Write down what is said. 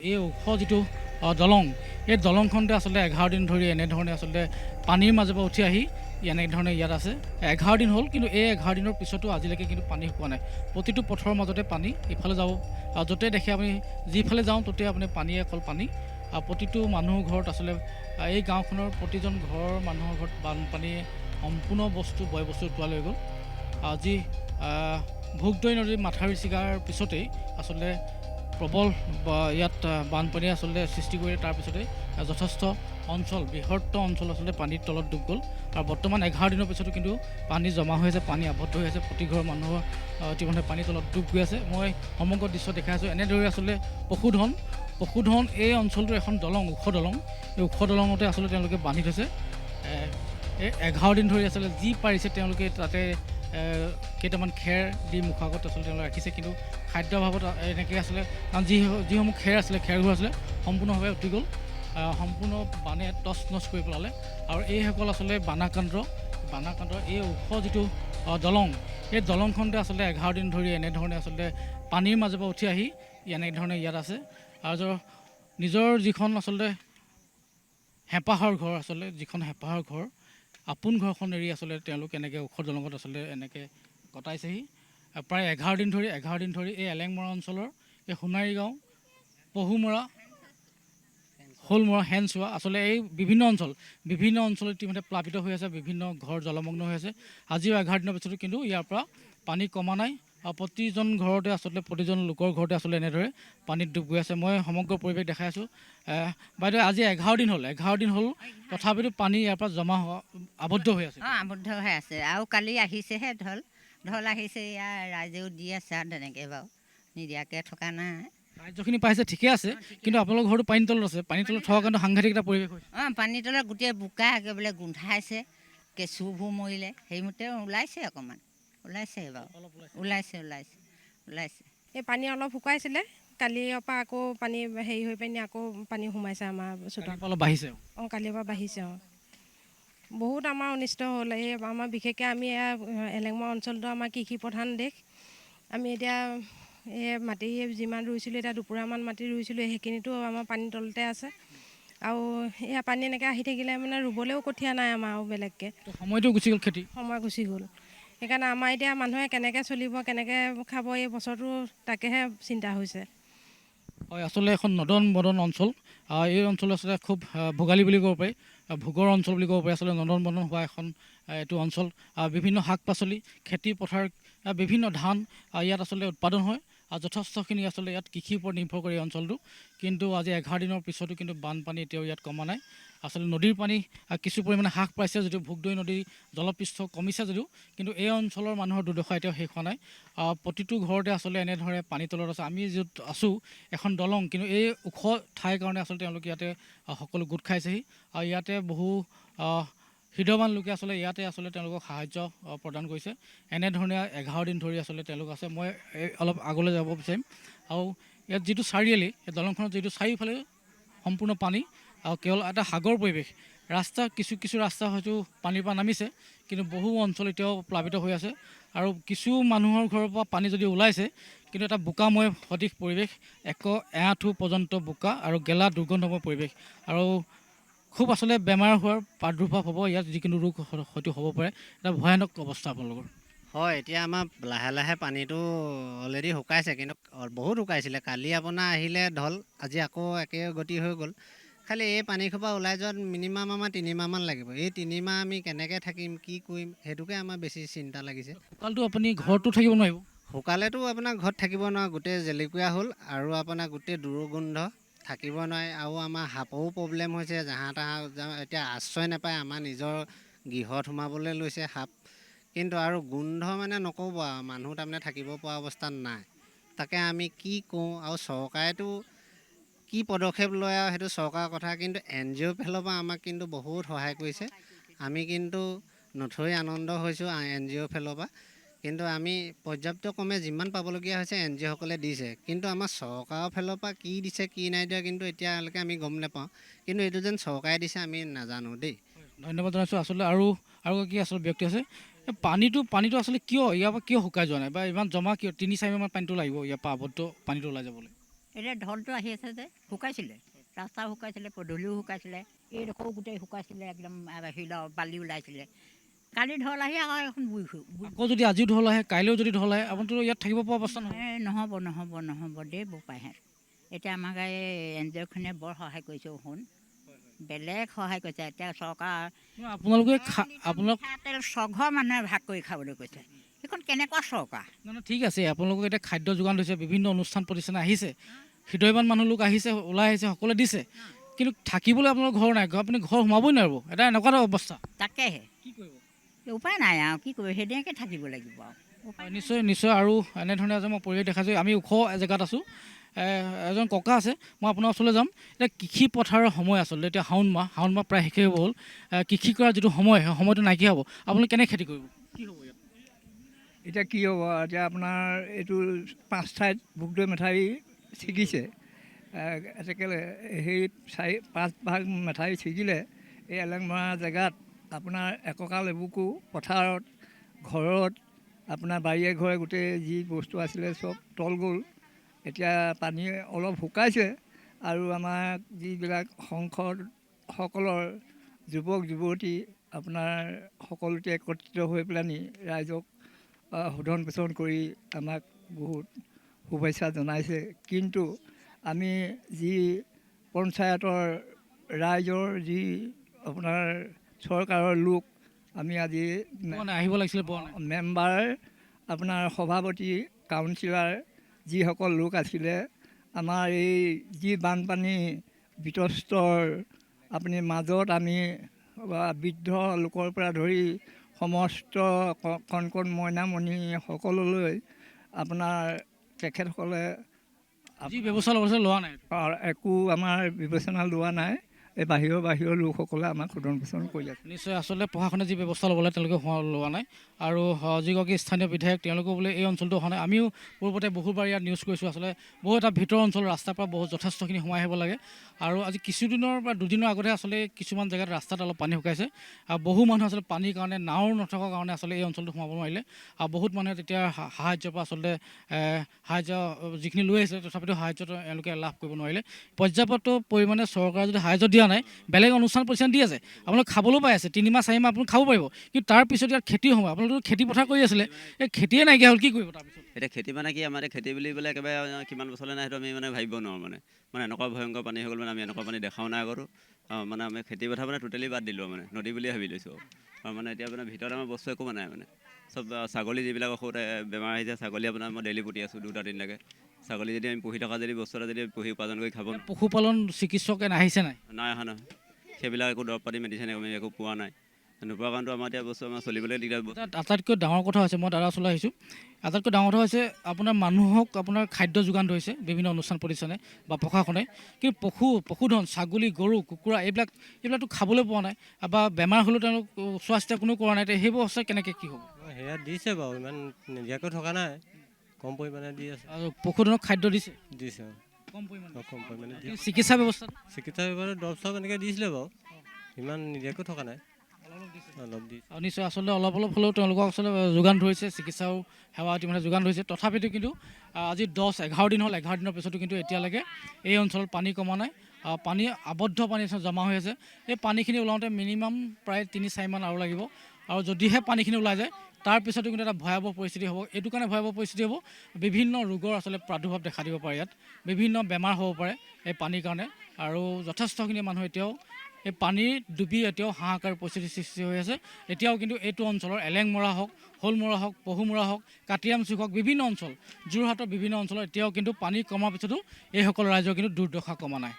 এই ওখ যিটো দলং, এই দলংখনতে আচলতে 11 দিন ধৰি এনেধৰণে আচলতে পানীৰ মাজৰ পৰা উঠি আহি এনেধৰণে ইয়াত আছে। 11 দিন হ'ল, কিন্তু এই 11 দিনৰ পিছতো আজিলৈকে কিন্তু পানী শুকোৱা নাই। প্ৰতিটো পথৰ মাজতে পানী, ইফালে যাব য'তে দেখে আপুনি, যিফালে যাওঁ ত'তে আপুনি পানীয়ে অকল পানী। প্ৰতিটো মানুহৰ ঘৰত আচলতে এই গাঁওখনৰ প্ৰতিজন ঘৰৰ মানুহৰ ঘৰত বানপানীয়ে সম্পূৰ্ণ বয় বস্তু উটুৱাই লৈ গ'ল। আজি ভোগদৈ নদীৰ মাথাউৰি ছিগাৰ পিছতেই আচলতে প্ৰবল ইয়াত বানপানীয়ে আচলতে সৃষ্টি কৰি তাৰপিছতে যথেষ্ট অঞ্চল, বৃহত্তৰ অঞ্চল আচলতে পানীৰ তলত ডুব গ'ল। আৰু বৰ্তমান 11 দিনৰ পিছতো কিন্তু পানী জমা হৈ আছে, পানী আবদ্ধ হৈ আছে, প্ৰতি ঘৰৰ মানুহৰ ইতিমধ্যে পানীৰ তলত ডুব গৈ আছে। মই সমগ্ৰ দৃশ্য দেখাই আছোঁ। এনেদৰে আচলতে পশুধন এই অঞ্চলটোৰ এখন দলং, ওখ দলং, এই ওখ দলঙতে আচলতে তেওঁলোকে বান্ধি থৈছে। এই 11 দিন ধৰি আচলতে যি পাৰিছে তেওঁলোকে তাতে কেইটামান খেৰ দি মুখৰ আগত আচলতে তেওঁলোকে ৰাখিছে, কিন্তু খাদ্যৰ অভাৱত এনেকৈ আছিলে। কাৰণ যিসমূহ খেৰ আছিলে, খেৰবোৰ আছিলে সম্পূৰ্ণভাৱে উটি গ'ল, সম্পূৰ্ণ বানে টচ নচ কৰি পেলালে। আৰু এইসকল আচলতে বানাক্ৰান্ত এই ওখ যিটো দলং, এই দলংখনতে আচলতে 11 দিন ধৰি এনেধৰণে আচলতে পানীৰ মাজৰ পৰা উঠি আহি এনেধৰণে ইয়াত আছে। আৰু নিজৰ যিখন আচলতে হেঁপাহৰ ঘৰ, আচলতে যিখন হেঁপাহৰ ঘৰ, আপোন ঘৰখন এৰি আচলতে তেওঁলোক এনেকৈ ওখ দলঙত আচলতে এনেকৈ কটাইছেহি। প্ৰায় 11 দিন ধৰি এই এলেংমৰা অঞ্চলৰ এই সোণাৰী গাঁও, পহুমৰা, শ'লমৰা, হেনচোৱা, আচলতে এই বিভিন্ন অঞ্চল ইতিমধ্যে প্লাবিত হৈ আছে, বিভিন্ন ঘৰ জলমগ্ন হৈ আছে। আজিও 11 দিনৰ পিছতো কিন্তু ইয়াৰ পৰা পানী কমা নাই। আৰু প্ৰতিজন ঘৰতে আচলতে, প্ৰতিজন লোকৰ ঘৰতে আচলতে এনেদৰে পানীত ডুব গৈ আছে। মই সমগ্ৰ পৰিৱেশ দেখাই আছোঁ। বাইদেউ, আজি 11 দিন হ'ল, তথাপিতো পানী ইয়াৰ পৰা জমা আবদ্ধ হৈ আছে। আবদ্ধ হৈ আছে। আৰু কালি আহিছেহে ঢল আহিছে, ইয়াৰ ৰাইজেও দি আছে আৰু তেনেকৈ বাৰু, নিদিয়াকৈ থকা নাই। ৰাজ্যখিনি পাইছে, ঠিকে আছে, কিন্তু আপোনালোকৰ ঘৰটো পানীৰ তলত আছে। পানীৰ তলত থকাৰ কাৰণে সাংঘাতিক এটা পৰিৱেশ হৈছে। পানীৰ তলত গোটেই বোকা একেবাৰে গোন্ধাইছে, কেঁচুবোৰ মৰিলে, সেইমতে ওলাইছে অকণমান, ওলাইছে বাৰু, ওলাইছে। এই পানী অলপ শুকাইছিলে, কালিৰ পৰা আকৌ পানী হেৰি হৈ পিনি আকৌ পানী সোমাইছে আমাৰ চোতালত। অলপ বাঢ়িছে। কালিৰ পৰা বাঢ়িছে। বহুত আমাৰ অনিষ্ট হ'ল। এই আমাৰ বিশেষকৈ আমি এলেংমৰা অঞ্চলটো আমাৰ কৃষি প্ৰধান দেশ। আমি এতিয়া এই মাটি যিমান ৰুইছিলোঁ, এতিয়া দুপুৰামান মাটি ৰুইছিলোঁ, সেইখিনিতো আমাৰ পানীৰ তলতে আছে। আৰু এয়া পানী এনেকৈ আহি থাকিলে মানে ৰুবলৈও কঠীয়া নাই আমাৰ, আৰু বেলেগকৈ সময়টো গুচি গ'ল, সময় গুচি গ'ল। সেইকাৰণে আমাৰ এতিয়া মানুহে কেনেকৈ চলিব, কেনেকৈ খাব, এই বছৰটো তাকেহে চিন্তা হৈছে। হয়, আচলতে এখন নদন বদন অঞ্চল। এই অঞ্চল আচলতে খুব ভোগালী বুলি ক'ব পাৰি, ভোগৰ অঞ্চল বুলি ক'ব পাৰি। আচলতে নদন বদন হোৱা এখন এইটো অঞ্চল। বিভিন্ন শাক পাচলি, খেতি পথাৰ, বিভিন্ন ধান ইয়াত আচলতে উৎপাদন হয়। আৰু যথেষ্টখিনি আচলতে ইয়াত কৃষিৰ ওপৰত নিৰ্ভৰ কৰে এই অঞ্চলটো। কিন্তু আজি 11 দিনৰ পিছতো কিন্তু বানপানী এতিয়াও ইয়াত কমা নাই। আচলতে নদীৰ পানী কিছু পৰিমাণে হ্ৰাস পাইছে যদিও, ভোগদৈ নদীৰ জলপৃষ্ঠ কমিছে যদিও, কিন্তু এই অঞ্চলৰ মানুহৰ দুৰ্দশা এতিয়াও শেষ হোৱা নাই। প্ৰতিটো ঘৰতে আচলতে এনেধৰণে পানীৰ তলত আছে। আমি য'ত আছোঁ এখন দলং, কিন্তু এই ওখ ঠাইৰ কাৰণে আচলতে তেওঁলোকে ইয়াতে সকলো গোট খাইছেহি। আৰু ইয়াতে বহু হৃদয়ৱান লোকে আচলতে ইয়াতে আচলতে তেওঁলোকক সাহাৰ্য প্ৰদান কৰিছে। এনেধৰণে 11 দিন ধৰি আচলতে তেওঁলোক আছে। মই অলপ আগলৈ যাব বিচাৰিম। আৰু ইয়াত যিটো চাৰিআলি, এই দলংখনত যিটো চাৰিওফালে সম্পূৰ্ণ পানী, আৰু কেৱল এটা সাগৰ পৰিৱেশ। ৰাস্তা কিছু ৰাস্তা হয়তো পানীৰ পৰা নামিছে, কিন্তু বহু অঞ্চল এতিয়াও প্লাবিত হৈ আছে। আৰু কিছু মানুহৰ ঘৰৰ পৰা পানী যদি ওলাইছে, কিন্তু এটা বোকাময় সদৃশ পৰিৱেশ, এআঁঠু পৰ্যন্ত বোকা আৰু গেলা দুৰ্গন্ধময় পৰিৱেশ। আৰু খুব আচলতে বেমাৰ হোৱাৰ প্ৰাদুৰ্ভাৱ হ'ব ইয়াত, যিকোনো ৰোগ হয়তো হ'ব পাৰে। এটা ভয়ানক অৱস্থা আপোনালোকৰ। হয়, এতিয়া আমাৰ লাহে লাহে পানীটো অলৰেডি শুকাইছে, কিন্তু বহুত শুকাইছিলে। কালি আপোনাৰ আহিলে ঢল, আজি আকৌ একে গতি হৈ গ'ল। খালি এই পানীসোপা ওলাই যোৱাত মিনিমাম আমাৰ 3 মাহমান লাগিব। এই 3 মাহ আমি কেনেকৈ থাকিম, কি কৰিম, সেইটোকে আমাৰ বেছি চিন্তা লাগিছে। শুকালটো আপুনি ঘৰতো থাকিব নোৱাৰিব। শুকালেতো আপোনাৰ ঘৰত থাকিব নোৱাৰে, গোটেই জেলিকুৰা হ'ল, আৰু আপোনাৰ গোটেই দুৰ্গন্ধ, থাকিব নোৱাৰে। আৰু আমাৰ সাপৰো প্ৰব্লেম হৈছে, জাহা তাহা এতিয়া আশ্ৰয় নাপায়, আমাৰ নিজৰ গৃহত সোমাবলৈ লৈছে সাপ। কিন্তু আৰু গোন্ধ মানে নক'ব আৰু, মানুহ তাৰমানে থাকিব পৰা অৱস্থাত নাই। তাকে আমি কি কৰোঁ, আৰু চৰকাৰেতো কি পদক্ষেপ লয় আৰু সেইটো চৰকাৰৰ কথা। কিন্তু NGO ফালৰ পৰা আমাক কিন্তু বহুত সহায় কৰিছে। আমি কিন্তু নথৈ আনন্দ হৈছোঁ NGO ফালৰ পৰা। কিন্তু আমি পৰ্যাপ্তক্ৰমে যিমান পাবলগীয়া হৈছে NGO সকলে দিছে, কিন্তু আমাৰ চৰকাৰৰ ফালৰ পৰা কি দিছে কি নাই দিয়া কিন্তু এতিয়ালৈকে আমি গম নাপাওঁ। কিন্তু এইটো যেন চৰকাৰে দিছে আমি নাজানো দেই। ধন্যবাদ জনাইছোঁ। আচলতে আৰু কি আচলতে ব্যক্তি আছে, পানীটো আচলতে কিয় ইয়াৰ পৰা কিয় শুকাই যোৱা নাই, বা ইমান জমা কিয়? 3-4 মাহ পানীটো লাগিব ইয়াৰ পৰা আবদ্ধ পানীটো ওলাই যাবলৈ। এতিয়া ঢলটো আহি আছে যে শুকাইছিলে, ৰাস্তা শুকাইছিলে, পদূলিও শুকাইছিলে, এইডোখৰো গোটেই শুকাইছিলে, একদম শিল বালি ওলাইছিলে। কালি ঢল আহি আকৌ এখন বুই আকৌ যদি আজিও ঢল আহে, কাইলৈও যদি ঢল আহে, আপুনিতো ইয়াত থাকিব পৰা অৱস্থা নহয়। নহ'ব দেই বোপাইহঁত। এতিয়া আমাক এই NGOখনে বৰ সহায় কৰিছে শুন, বেলেগ সহায় কৰিছে। এতিয়া চৰকাৰ আপোনালোকে আপোনালোক তেল 6 ঘৰ মানুহে ভাগ কৰি খাবলৈ কৈছে। সেইখন কেনেকুৱা চৰকাৰ? নহয় ঠিক আছে, আপোনালোকক এতিয়া খাদ্য যোগান ধৰিছে, বিভিন্ন অনুষ্ঠান প্ৰতিষ্ঠান আহিছে, হৃদয়বান মানুহ লোক আহিছে, ওলাই আহিছে, সকলোৱে দিছে, কিন্তু থাকিবলৈ আপোনালোকৰ ঘৰ নাই, আপুনি ঘৰ সোমাবই নোৱাৰিব। এটা এনেকুৱা এটা অৱস্থা। তাকেহে কি কৰিব? উপায় নাই আৰু কি কৰিব, সেইদিনাকে থাকিব লাগিব আৰু। নিশ্চয় আৰু এনেধৰণে আজি মই পৰিৱেশ দেখাইছোঁ। আমি ওখ জেগাত আছোঁ, এজন ককা আছে, মই আপোনাৰ ওচৰলৈ যাম। এতিয়া কৃষি পথাৰৰ সময় আচলতে, এতিয়া শাওণ মাহ প্ৰায় শেষেই হ'ব হ'ল। কৃষি কৰাৰ যিটো সময়, সেই সময়টো নাইকিয়া হ'ব। আপুনি কেনেকৈ খেতি কৰিব? কি হ'ব ইয়াত? এতিয়া কি হ'ব, এতিয়া আপোনাৰ এইটো 5 ঠাইত ভোগদৈ মেঠাৰি ছিগিছে। এতেকেলে সেই 4-5 ভাগ মেঠাৰি ছিগিলে এই এলেংমৰা জেগাত আপোনাৰ একঁকাল এবুকু পথাৰত, ঘৰত, আপোনাৰ বাৰীয়ে ঘৰে গোটেই যি বস্তু আছিলে চব তল গ'ল। এতিয়া পানী অলপ শুকাইছে, আৰু আমাৰ যিবিলাক সংসদসকলৰ যুৱক যুৱতী আপোনাৰ সকলোতে একত্ৰিত হৈ পেলানি ৰাইজক শোধন পোষণ কৰি আমাক বহুত শুভেচ্ছা জনাইছে। কিন্তু আমি যি পঞ্চায়তৰ ৰাইজৰ যি আপোনাৰ চৰকাৰৰ লোক, আমি আজি আহিব লাগিছিলে মেম্বাৰ, আপোনাৰ সভাপতি, কাউন্সিলাৰ যিসকল লোক আছিলে, আমাৰ এই যি বানপানী বিতস্তৰ আপুনি মাজত আমি বৃদ্ধ লোকৰ পৰা ধৰি সমস্ত কণ কণ মইনামণি সকললৈ আপোনাৰ তেখেতসকলে যি ব্যৱস্থা ল'ব লোৱা নাই, একো আমাৰ বিবেচনা লোৱা নাই। এই বাহিৰৰ লোকসকলে আমাক শোধন পোষণ কৰি আছে। নিশ্চয়, আচলতে প্ৰশাসনে যি ব্যৱস্থা ল'ব লাগে তেওঁলোকে লোৱা নাই। আৰু যিগৰাকী স্থানীয় বিধায়ক তেওঁলোকেও বোলে এই অঞ্চলটো অহা নাই। আমিও পূৰ্বতে বহুবাৰ ইয়াত নিউজ কৰিছোঁ, আচলতে বহু এটা ভিতৰৰ অঞ্চল, ৰাস্তাৰ পৰা বহুত যথেষ্টখিনি সোমাই আহিব লাগে। আৰু আজি কিছুদিনৰ বা দুদিনৰ আগতে আচলতে কিছুমান জেগাত ৰাস্তাত অলপ পানী শুকাইছে, আৰু বহু মানুহ আচলতে পানীৰ কাৰণে, নাও নথকাৰ কাৰণে আচলতে এই অঞ্চলটো সোমাব নোৱাৰিলে। আৰু বহুত মানুহে তেতিয়া সাহায্যৰ পৰা আচলতে সাহায্য যিখিনি লৈ আহিছিলে, তথাপিতো সাহায্যটো এওঁলোকে লাভ কৰিব নোৱাৰিলে। পৰ্যাপ্ত পৰিমাণে চৰকাৰে যদি সাহায্য দিয়া নাই, বেলেগ অনুষ্ঠান প্ৰতিষ্ঠান দি আছে, আপোনালোক খাবলৈও পাই আছে, 3 মাহ 4 মাহ আপুনি খাব পাৰিব, কিন্তু তাৰপিছত ইয়াত খেতিৰ সময়, আপোনালোকে খেতি পথাৰ কৰি আছিলে, এই খেতিয়ে নাইকিয়া হ'ল, কি কৰিব তাৰপিছত? এতিয়া খেতি মানে কি, আমাৰ খেতি বুলি পেলাই একেবাৰে কিমান বছৰলৈ নাই, সেইটো আমি মানে ভাবিব নোৱাৰোঁ। মানে এনেকুৱা ভয়ংকৰ পানী হৈ গ'ল, মানে আমি এনেকুৱা পানী দেখাও নাই আগতো। মানে আমি খেতি পথাৰ মানে টোটেলি বাদ দিলোঁ, মানে নদী বুলিয়ে ভাবি লৈছোঁ। আৰু মানে এতিয়া মানে ভিতৰত আমাৰ বস্তু একো নাই, মানে চব ছাগলী যিবিলাক ঔষধ বেমাৰ আহিছে, ছাগলী আপোনাৰ মই ডেইলি পুতি আছোঁ 2-3টাকৈ। ছাগলী যদি আমি পুহি থকা যদি বস্তু এটা যদি পুহি উপাৰ্জন কৰি খাব, পশুপালন চিকিৎসক আহিছে নাই অহা নহয়, সেইবিলাক একো দৰৱ পাতি মেডিচিন আমি একো পোৱা নাই। নোপোৱাৰ কাৰণটো আমাৰ এতিয়া বস্তু আমাৰ চলিবলৈ দিগদাৰ। আটাইতকৈ ডাঙৰ কথা হৈছে, মই দাদা ওচৰলৈ আহিছোঁ, আটাইতকৈ ডাঙৰ কথা হৈছে আপোনাৰ মানুহক আপোনাৰ খাদ্য যোগান ধৰিছে বিভিন্ন অনুষ্ঠান প্ৰতিষ্ঠানে বা প্ৰশাসনে, কিন্তু পশুধন, ছাগলী, গৰু, কুকুৰা এইবিলাকতো খাবলৈ পোৱা নাই, বা বেমাৰ হ'লেও তেওঁলোক চোৱা চিতা কোনো কৰা নাই। সেইবোৰ অৱস্থা কেনেকৈ কি হ'ব? সেয়া দিছে বাৰু, ইমান নিদিয়াকৈ থকা নাই, কম পৰিমাণে দি আছে। আৰু পশুধনক খাদ্য দিছে কম পৰিমাণে চিকিৎসা ব্যৱস্থা দৰৱ চৰব এনেকৈ দিছিলে বাৰু, ইমান নিদিয়াকৈ থকা নাই, অলপ দিছে। আৰু নিশ্চয় আচলতে অলপ হ'লেও তেওঁলোকক আচলতে যোগান ধৰিছে, চিকিৎসাও সেৱা ইতিমধ্যে যোগান ধৰিছে। তথাপিতো কিন্তু আজি 10-11 দিন হ'ল, 11 দিনৰ পিছতো কিন্তু এতিয়ালৈকে এই অঞ্চলত পানী কমা নাই। পানী আবদ্ধ পানী জমা হৈ আছে। এই পানীখিনি ওলাওঁতে মিনিমাম প্ৰায় 3-4 মাহ আৰু লাগিব, আৰু যদিহে পানীখিনি ওলাই যায় তাৰপিছতো কিন্তু এটা ভয়াৱহ পৰিস্থিতি হ'ব। এইটো কাৰণে ভয়াৱহ পৰিস্থিতি হ'ব, বিভিন্ন ৰোগৰ আচলতে প্ৰাদুৰ্ভাৱ দেখা দিব পাৰে, ইয়াত বিভিন্ন বেমাৰ হ'ব পাৰে এই পানীৰ কাৰণে। আৰু যথেষ্টখিনি মানুহ এতিয়াও এই পানীত ডুবি এতিয়াও হাহাকাৰ পৰিস্থিতিৰ সৃষ্টি হৈ আছে। এতিয়াও কিন্তু এইটো অঞ্চলৰ এলেংমৰা হওক, শ'লমৰা হওক, পহুমৰা হওক, কাটিয়ামচুক হওক, বিভিন্ন অঞ্চল, যোৰহাটৰ বিভিন্ন অঞ্চলত এতিয়াও কিন্তু পানী কমাৰ পিছতো এইসকল ৰাইজৰ কিন্তু দুৰ্দশা কমা নাই।